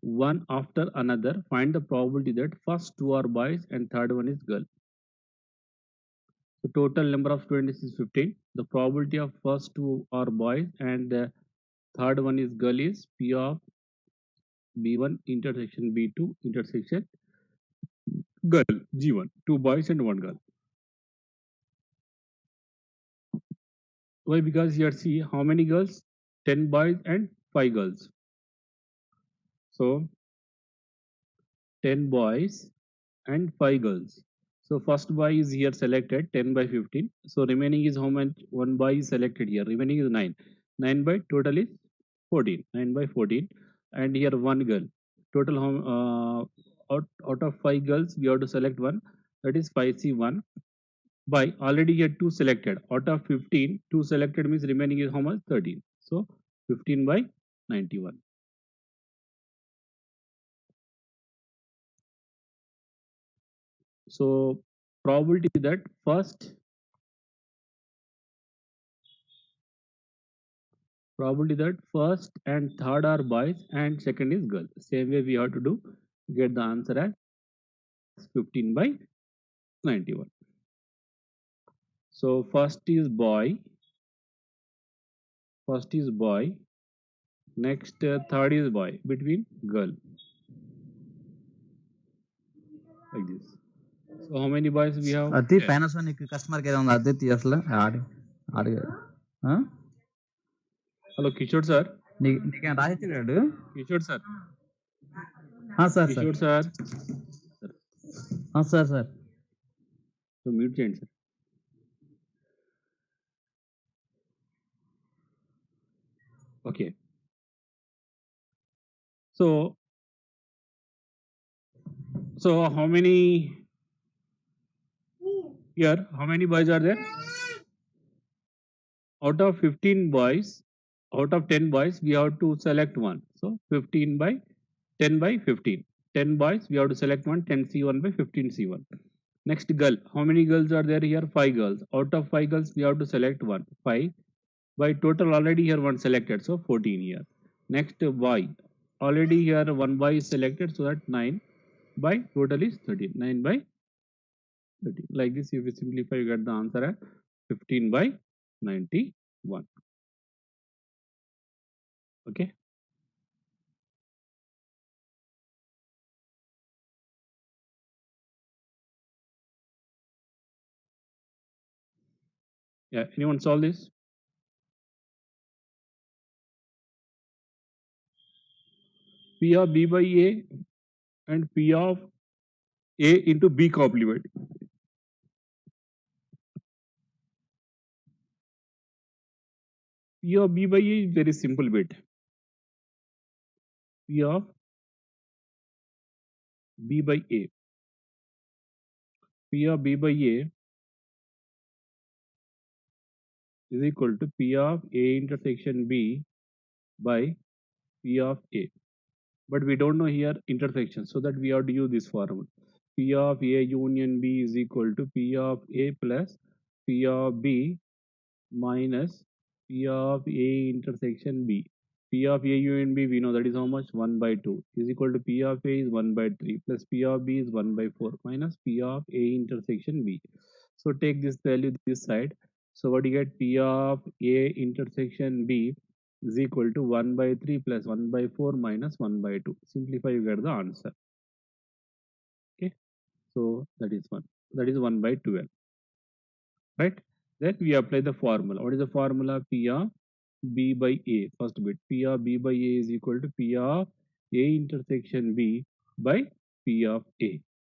one after another. Find the probability that first 2 are boys and third one is girl. The total number of students is 15. The probability of first 2 are boys and the third one is girl is P of B1 intersection B2 intersection girl G1. 2 boys and 1 girl. Why? Because here see how many girls? 10 boys and 5 girls. So 10 boys and 5 girls. So first boy is here selected 10 by 15. So remaining is how much? One boy is selected here. Remaining is 9. 9 by total is 14, 9 by 14, and here one girl. Total out of 5 girls we have to select one, that is 5C1 by already here 2 selected. Out of 15, 2 selected means remaining is how much? 13. So 15 by 91. So probability that first and third are boys and second is girl. Same way we have to do, get the answer as 15 by 91. So first is boy, next third is boy, between girl, like this. So how many boys we have? అతి 10. Panasonic customer care ఉంది అదితి అసలు ఆడి ఆడి ఆ? Hello Kishore sir. నీకేం రాసిచ్చాడు Kishore sir. Sir sir Kishore sir. Sir sir So mute చేయండి sir. Okay. So how many here? How many boys are there? Out of 15 boys, out of 10 boys, we have to select one. So 15 by 10 by 15. 10 boys, we have to select one. 10C1 by 15C1. Next girl. How many girls are there here? 5 girls. Out of 5 girls, we have to select one. 5 by total already here one selected. So 14 here. Next boy. Already here one boy is selected. So that 9 by total is 13. 9 by 13. Like this, if you simplify, you get the answer as 15 by 91. Okay. Yeah. Anyone solve this? P of B by A and P of A into B complement. P of B by A is very simple bit. P of B by A. P of B by A is equal to P of A intersection B by P of A. But we don't know here intersection, so that we have to use this formula. P of A union B is equal to P of A plus P of B minus P of A intersection B. P of A union B, we know that is how much? 1 by 2 is equal to P of A is 1 by 3 plus P of B is 1 by 4 minus P of A intersection B. So take this value this side. So what you get? P of A intersection B is equal to 1 by 3 plus 1 by 4 minus 1 by 2. Simplify, you get the answer. Okay. So that is 1. That is 1 by 12. Right? Then we apply the formula. What is the formula? P of B by A. First bit. P of B by A is equal to P of A intersection B by P of A.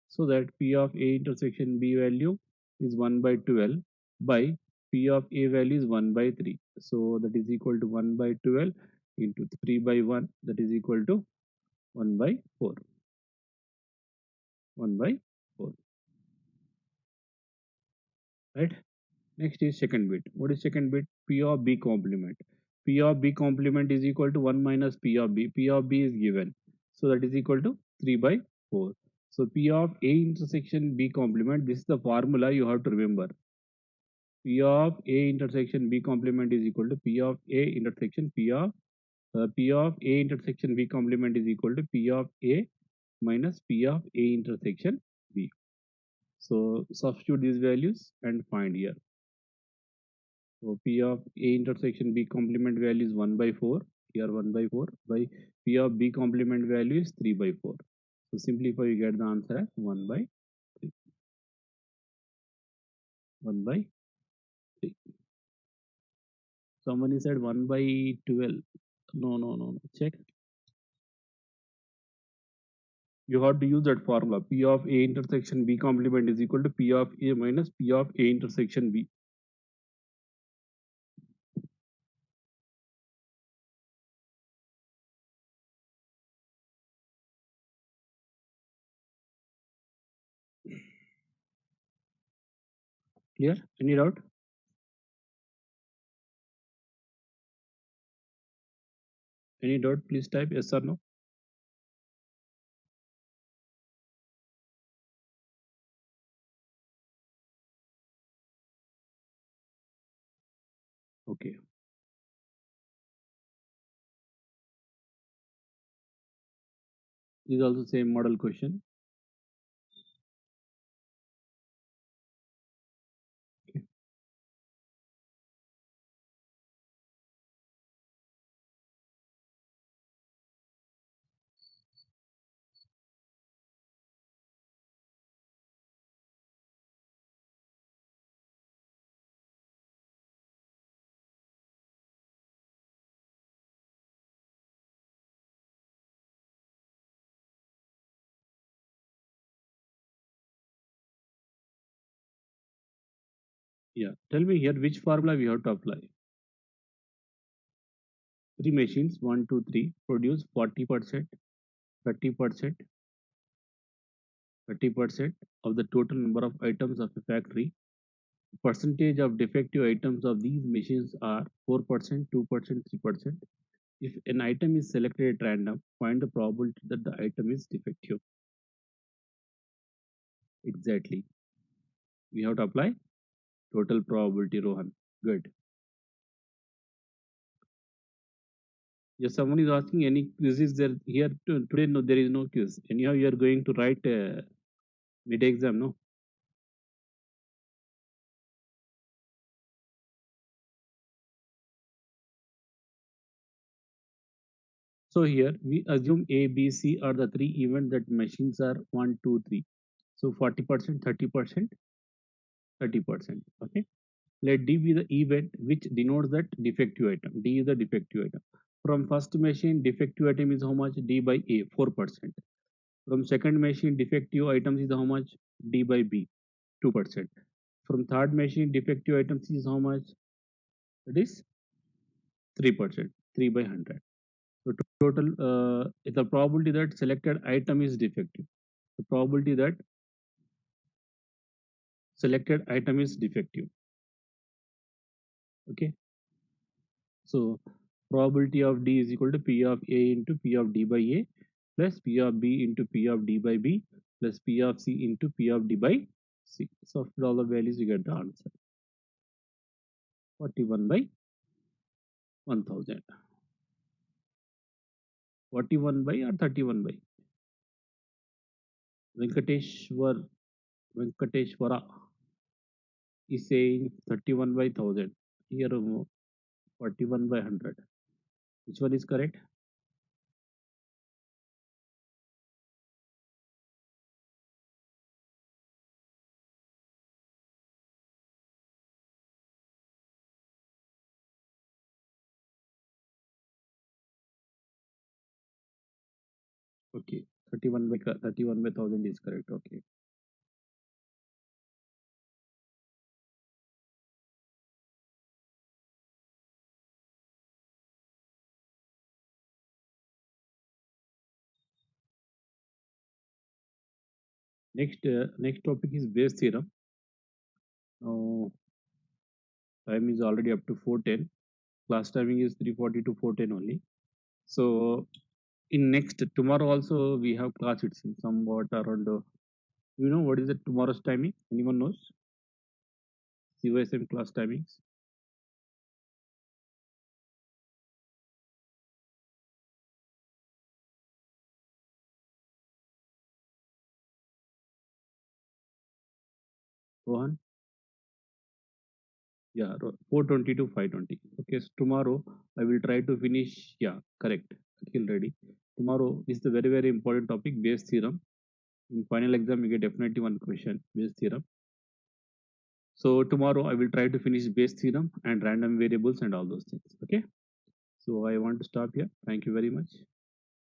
So that P of A intersection B value is 1 by 12 by P of A value is 1 by 3. So that is equal to 1 by 12 into 3 by 1, that is equal to 1 by 4. 1 by 4. Right? Next is second bit. What is second bit? P of B complement. P of B complement is equal to 1 minus P of B. P of B is given. So that is equal to 3 by 4. So P of A intersection B complement, this is the formula you have to remember. P of A intersection B complement is equal to P of A intersection P of A intersection B complement is equal to P of A minus P of A intersection B. So substitute these values and find here. So P of A intersection B complement value is 1 by 4. Here 1 by 4 by P of B complement value is 3 by 4. So simplify, you get the answer as 1 by 3. 1 by 3. Somebody said 1 by 12. No. Check. You have to use that formula. P of A intersection B complement is equal to P of A minus P of A intersection B. Clear? Any doubt? Any doubt? Please type yes or no. Okay. This is also same model question. Okay. Yeah. Tell me here which formula we have to apply. Three machines, 1, 2, 3, produce 40%, 30%, 30% of the total number of items of a factory. Percentage of defective items of these machines are 4%, 2%, 3%. If an item is selected at random, find the probability that the item is defective. Exactly. We have to apply total probability, Rohan. Good. Yes, someone is asking any quiz is there here today? No, there is no quiz. Anyhow, you are going to write mid exam, no? So here we assume A, B, C are the three events that machines are 1, 2, 3. So 40%, 30%, 30%. Okay. Let D be the event which denotes that defective item. D is the defective item. From first machine, defective item is how much? D by A, 4%. From second machine, defective items is how much? D by B, 2%. From third machine, defective items is how much? It is 3%, 3 by 100. So total, the probability that selected item is defective. The probability that selected item is defective. Okay. So probability of D is equal to P of A into P of D by A plus P of B into P of D by B plus P of C into P of D by C. So after all the values, you get the answer. 41 by 1000. 41 by or 31 by? Venkateshwara is saying 31 by 1000. Here 41 by 100. Which one is correct? Okay. 31 by 1000 is correct. Okay. Next topic is Bayes theorem. Now time is already up to 4:10. Class timing is 3:40 to 4:10 only. So in next tomorrow also we have class. It's somewhat around. You know what is the tomorrow's timing? Anyone knows? CYSM class timings. Rohan. Yeah, 4:20 to 5:20. Okay, so tomorrow I will try to finish. Yeah, correct. Akhil ready. Tomorrow is the very important topic, Bayes theorem. In final exam, you get definitely one question, Bayes theorem. So tomorrow I will try to finish Bayes theorem and random variables and all those things. Okay. So I want to stop here. Thank you very much.